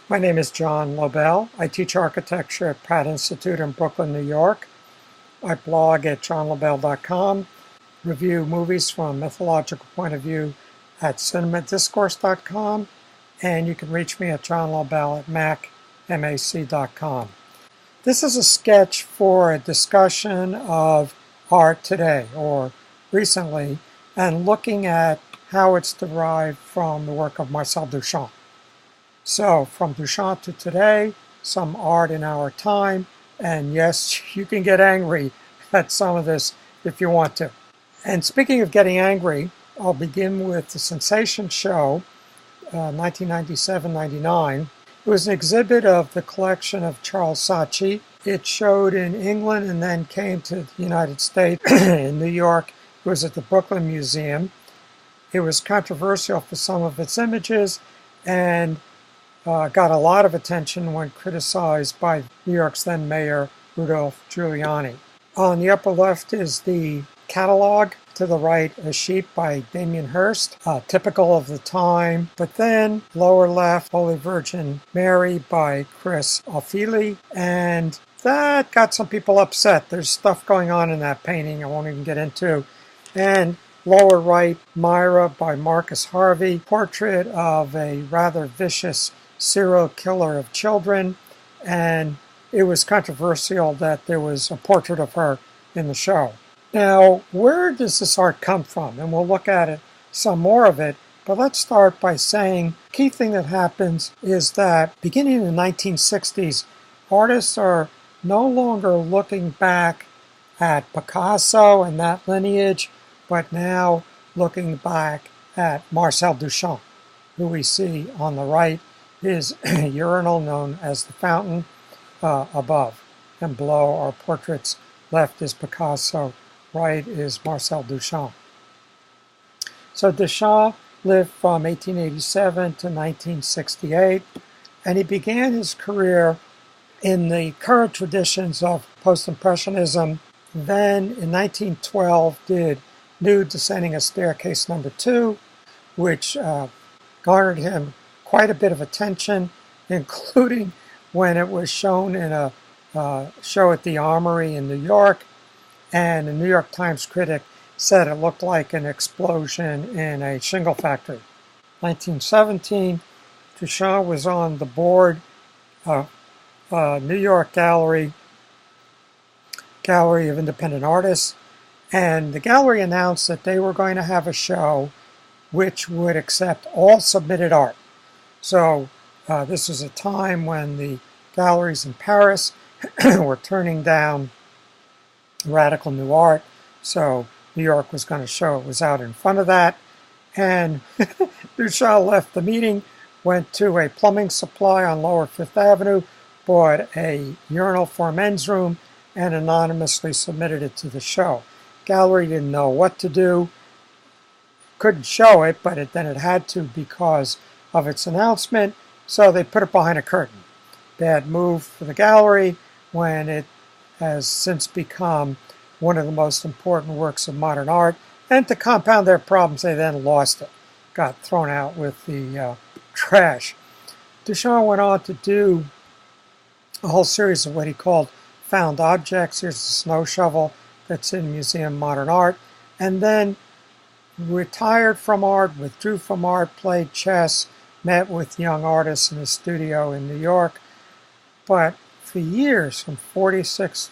My name is John Lobell. I teach architecture at Pratt Institute in Brooklyn, New York. I blog at johnlobell.com, review movies from a mythological point of view at cinemadiscourse.com, and you can reach me at johnlobell@mac.com. This is a sketch for a discussion of art today or recently and looking at how it's derived from the work of Marcel Duchamp. So from Duchamp to today, some art in our time, and yes, you can get angry at some of this if you want to. And speaking of getting angry, I'll begin with the Sensation Show, 1997-99. It was an exhibit of the collection of Charles Saatchi. It showed in England and then came to the United States. In New York, it was at the Brooklyn Museum. It was controversial for some of its images and got a lot of attention when criticized by New York's then mayor, Rudolph Giuliani. On the upper left is the catalog. To the right, A Sheep by Damien Hirst, typical of the time. But then, lower left, Holy Virgin Mary by Chris Ofili. And that got some people upset. There's stuff going on in that painting I won't even get into. And lower right, Myra by Marcus Harvey, portrait of a rather vicious serial killer of children. And it was controversial that there was a portrait of her in the show. Now, where does this art come from? And we'll look at it, some more of it, but let's start by saying the key thing that happens is that beginning in the 1960s, artists are no longer looking back at Picasso and that lineage, but now looking back at Marcel Duchamp, who we see on the right, his urinal known as the fountain above, and below are portraits. Left is Picasso, right is Marcel Duchamp. So Duchamp lived from 1887 to 1968, and he began his career in the current traditions of post-impressionism. Then in 1912 did Nude Descending a Staircase No. 2, which garnered him quite a bit of attention, including when it was shown in a show at the Armory in New York. And a New York Times critic said it looked like an explosion in a shingle factory. 1917, Duchamp was on the board of New York Gallery of Independent Artists, and the gallery announced that they were going to have a show which would accept all submitted art. So this was a time when the galleries in Paris were turning down radical new art, so New York was going to show it was out in front of that. And Duchamp left the meeting, went to a plumbing supply on Lower Fifth Avenue, bought a urinal for a men's room, and anonymously submitted it to the show. Gallery didn't know what to do, couldn't show it, but then it had to because of its announcement, so they put it behind a curtain. Bad move for the gallery when it has since become one of the most important works of modern art. And to compound their problems, they then lost it. Got thrown out with the trash. Duchamp went on to do a whole series of what he called found objects. Here's the snow shovel that's in Museum of Modern Art. And then retired from art, withdrew from art, played chess, met with young artists in his studio in New York. But for years, from 46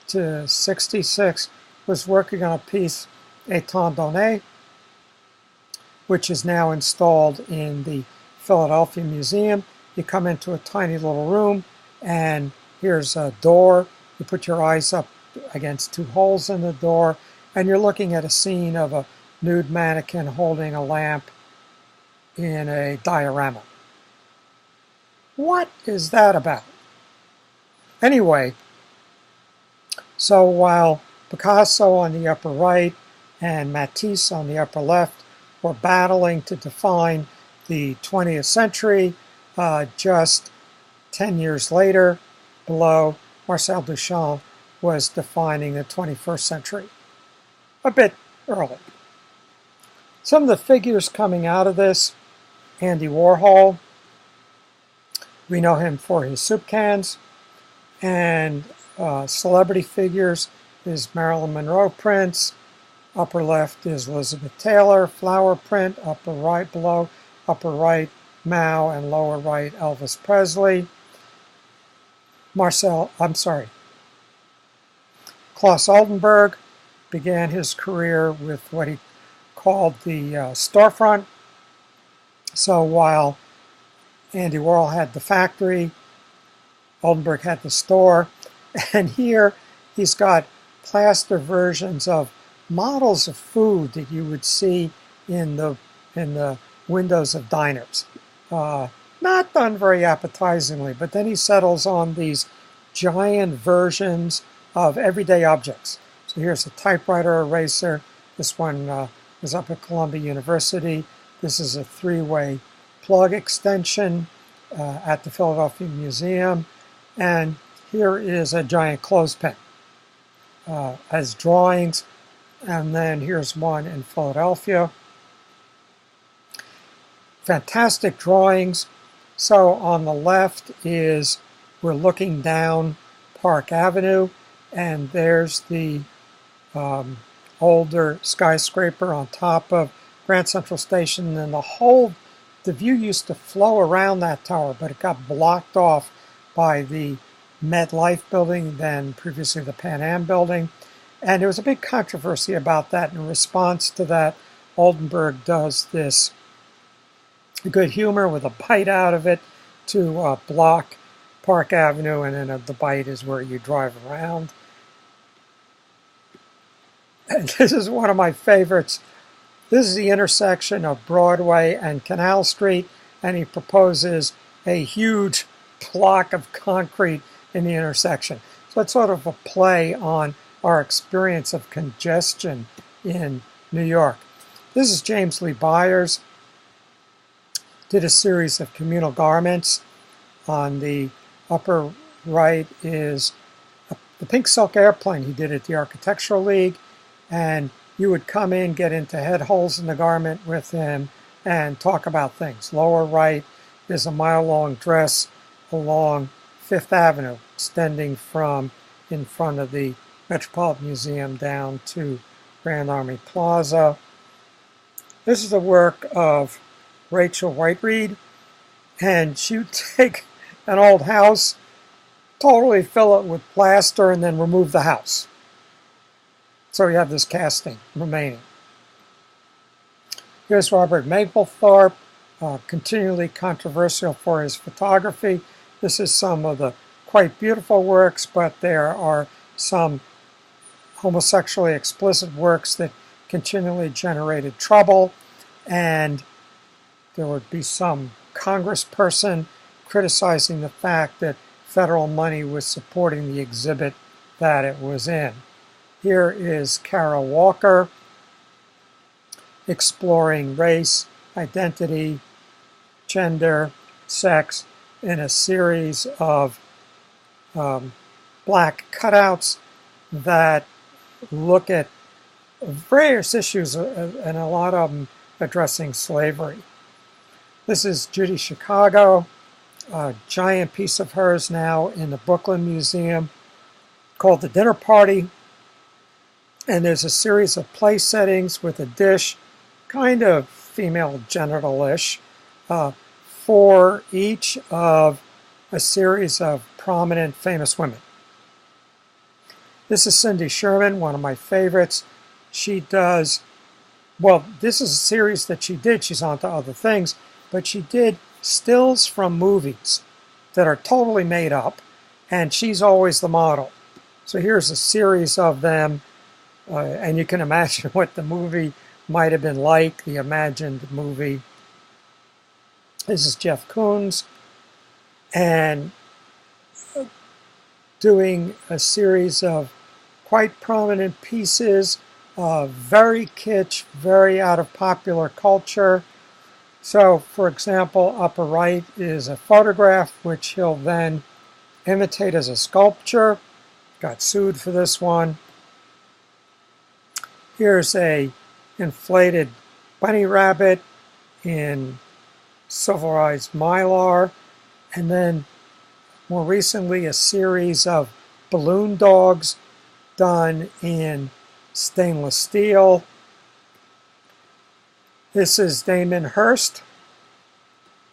to 66, was working on a piece, Étant Donné, which is now installed in the Philadelphia Museum. You come into a tiny little room, and here's a door. You put your eyes up against two holes in the door, and you're looking at a scene of a nude mannequin holding a lamp in a diorama. What is that about? Anyway, so while Picasso on the upper right and Matisse on the upper left were battling to define the 20th century, just 10 years later, below, Marcel Duchamp was defining the 21st century. A bit early. Some of the figures coming out of this, Andy Warhol, We know him for his soup cans, and celebrity figures is Marilyn Monroe prints. Upper left is Elizabeth Taylor, flower print. Upper right below, upper right Mao, and lower right Elvis Presley. Claes Oldenburg began his career with what he called the storefront. So while Andy Warhol had the factory, Oldenburg had the store. And here he's got plaster versions of models of food that you would see in the windows of diners. Not done very appetizingly, but then he settles on these giant versions of everyday objects. So here's a typewriter eraser. This one was up at Columbia University. This is a three-way plug extension at the Philadelphia Museum. And here is a giant clothespin as drawings. And then here's one in Philadelphia. Fantastic drawings. So on the left is, we're looking down Park Avenue, and there's the older skyscraper on top of Grand Central Station, and the view used to flow around that tower, but it got blocked off by the MetLife building, then previously the Pan Am building. And there was a big controversy about that. In response to that, Oldenburg does this good humor with a bite out of it to block Park Avenue, and then the bite is where you drive around. And this is one of my favorites. This is the intersection of Broadway and Canal Street, and he proposes a huge block of concrete in the intersection. So it's sort of a play on our experience of congestion in New York. This is James Lee Byers. Did a series of communal garments. On the upper right is the pink silk airplane he did at the Architectural League, and you would come in, get into head holes in the garment with him, and talk about things. Lower right is a mile-long dress along Fifth Avenue, extending from in front of the Metropolitan Museum down to Grand Army Plaza. This is the work of Rachel Whiteread, and she would take an old house, totally fill it with plaster, and then remove the house. So you have this casting remaining. Here's Robert Mapplethorpe, continually controversial for his photography. This is some of the quite beautiful works, but there are some homosexually explicit works that continually generated trouble, and there would be some congressperson criticizing the fact that federal money was supporting the exhibit that it was in. Here is Kara Walker exploring race, identity, gender, sex in a series of black cutouts that look at various issues, and a lot of them addressing slavery. This is Judy Chicago, a giant piece of hers now in the Brooklyn Museum called The Dinner Party. And there's a series of place settings with a dish, kind of female genital-ish, for each of a series of prominent famous women. This is Cindy Sherman, one of my favorites. She does, well, this is a series that she did. She's on to other things, but she did stills from movies that are totally made up, and she's always the model. So here's a series of them, and you can imagine what the movie might have been like, the imagined movie. This is Jeff Koons, and doing a series of quite prominent pieces, very kitsch, very out of popular culture. So, for example, upper right is a photograph which he'll then imitate as a sculpture. Got sued for this one. Here's a inflated bunny rabbit in silverized mylar. and then more recently a series of balloon dogs done in stainless steel. This is Damon Hirst,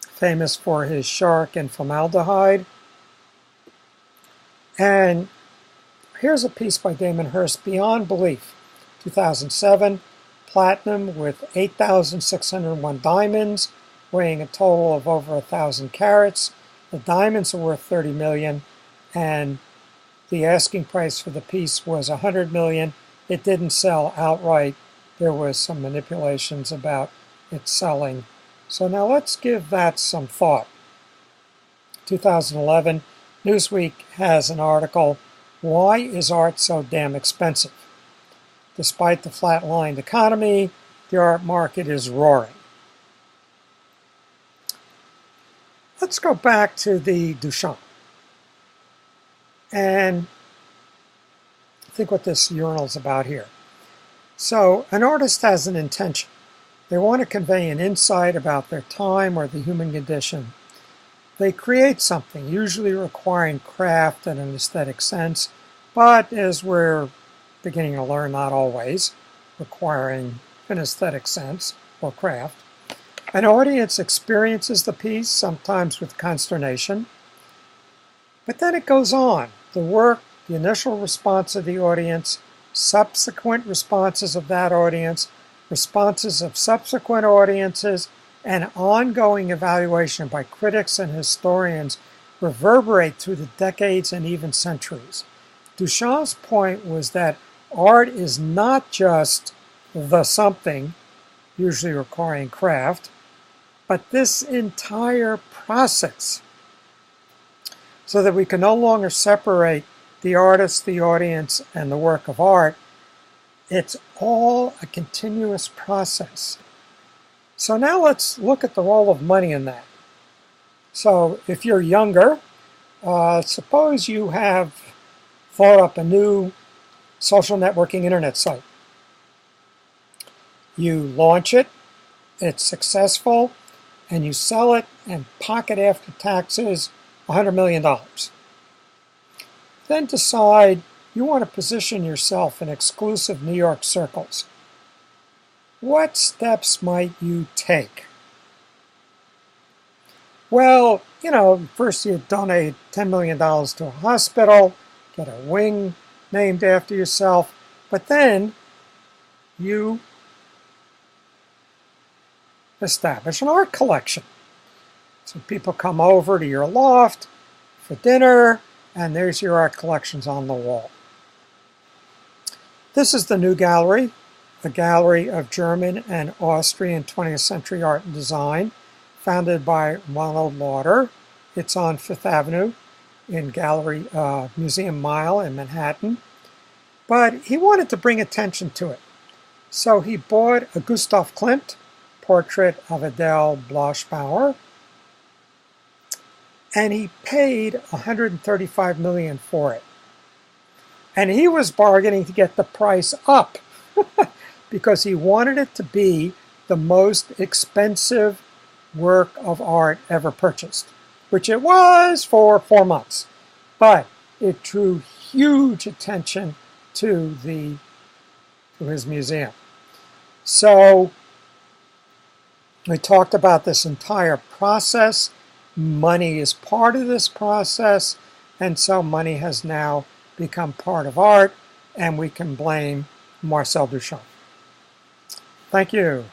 famous for his shark and formaldehyde. And here's a piece by Damon Hirst, Beyond Belief, 2007, platinum with 8,601 diamonds, weighing a total of over 1,000 carats. The diamonds are worth 30 million, and the asking price for the piece was 100 million. It didn't sell outright. There was some manipulations about it selling. So now let's give that some thought. 2011, Newsweek has an article, Why is Art So Damn Expensive? Despite the flatlined economy, the art market is roaring. Let's go back to the Duchamp and think what this urinal is about here. So an artist has an intention. They want to convey an insight about their time or the human condition. They create something, usually requiring craft and an aesthetic sense, but as we're beginning to learn, not always requiring an aesthetic sense or craft. An audience experiences the piece, sometimes with consternation, but then it goes on. The work, the initial response of the audience, subsequent responses of that audience, responses of subsequent audiences, and ongoing evaluation by critics and historians reverberate through the decades and even centuries. Duchamp's point was that art is not just the something, usually requiring craft, but this entire process, so that we can no longer separate the artist, the audience, and the work of art. It's all a continuous process. So now let's look at the role of money in that. So if you're younger, suppose you have thought up a new social networking internet site. You launch it, it's successful, and you sell it and pocket after taxes $100 million. Then decide you want to position yourself in exclusive New York circles. What steps might you take? Well, first you donate $10 million to a hospital, get a wing named after yourself, but then you establish an art collection. So people come over to your loft for dinner, and there's your art collections on the wall. This is the new gallery, a gallery of German and Austrian 20th century art and design, founded by Ronald Lauder. It's on Fifth Avenue in Gallery Museum Mile in Manhattan. But he wanted to bring attention to it. So he bought a Gustav Klimt portrait of Adele Bloch-Bauer, and he paid $135 million for it. And he was bargaining to get the price up because he wanted it to be the most expensive work of art ever purchased, which it was for 4 months. But it drew huge attention to his museum. So we talked about this entire process. Money is part of this process, and so money has now become part of art, and we can blame Marcel Duchamp. Thank you.